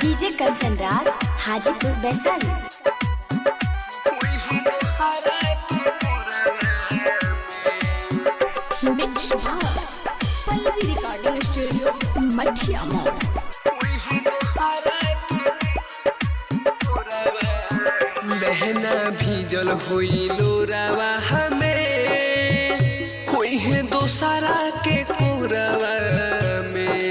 DJ Kanchan Raj Hajipur Vaishali. Mix Pallavi recording studio Mathiya Mor. बहना भीजल होई लोरावा हमें कोई है दोसरा के कोरावा में।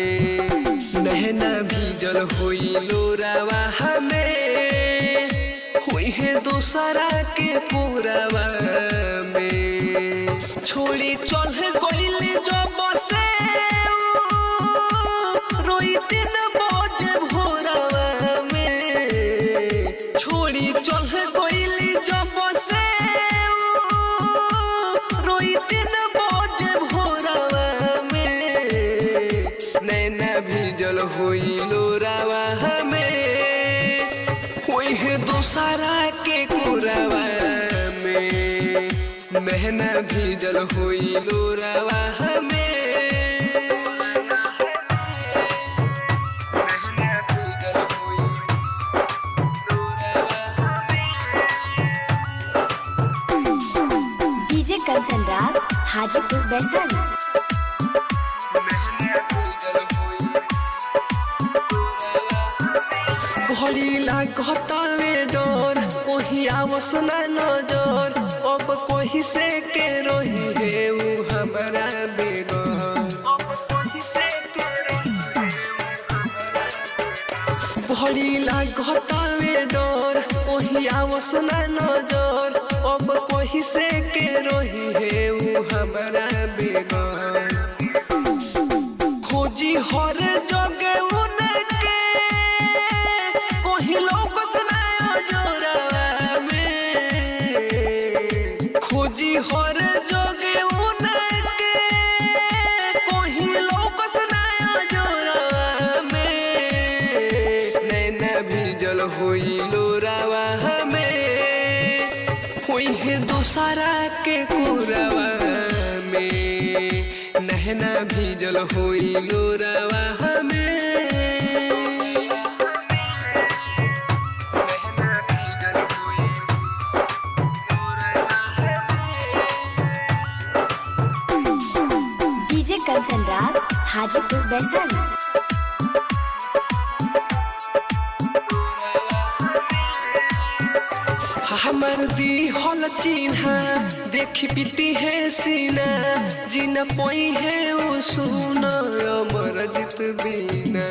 बहना भीजल होई लोरावा हमें कोई है दोसरा के कोरावा में। छोड़ी चल गइल जब से रोई दिन बज भोरवा में। छोड़ी चल गइल जब से रोई दिन बज भोरवा में। नैना भीजल होई लोरावा हमें कोई है दोसरा के कोरावा में। महना भीजल होई लोरावा हमें। डीजे कंचन राज हाजीपुर वैशाली। घड़ी लागतावे डर कोही आवस ना नजर। अब कोही से के रही है उ हमारा बेगर। घड़ी लागतावे डर कोही आवस ना नजर। अब कोही से के रही है उ हमारा बेगर। खोजी हर जगह उनके कोही लोग सुनायो जोरावा में। खोजी हर जगह उनके कोही लोग सुनायो जोरावा में। नैना भीजल होई लोरावा हमें कोई है दोसरा के कोरावा में। नैना भीजल होई लोरावा हमें। डीजे कंचन राज हाजीपुर वैशाली। हमर दी हल चिन्हा देखी पीती है सीना। जिन कोई है वो सुन अमर जित बिना।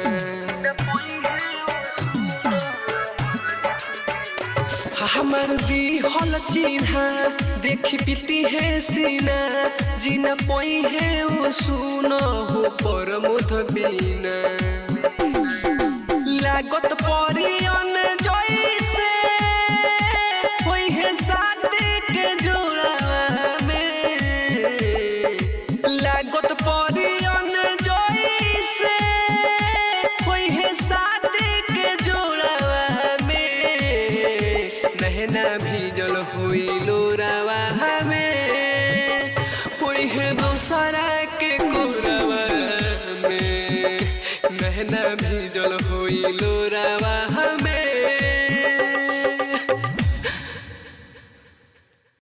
हमर दी हल चिन्हा देखी पीती है सीना। जिन कोई है वो सुन हो पर मुध बिना। लागत परियन जैसे कोई है शादी के जोड़ा में। लागत परियन जैसे कोई है शादी के जोड़ा में। नैना भीजल होई लोरावा हमें कोई है दोसरा के कोरावा में। नैना भीजल होई लोरावा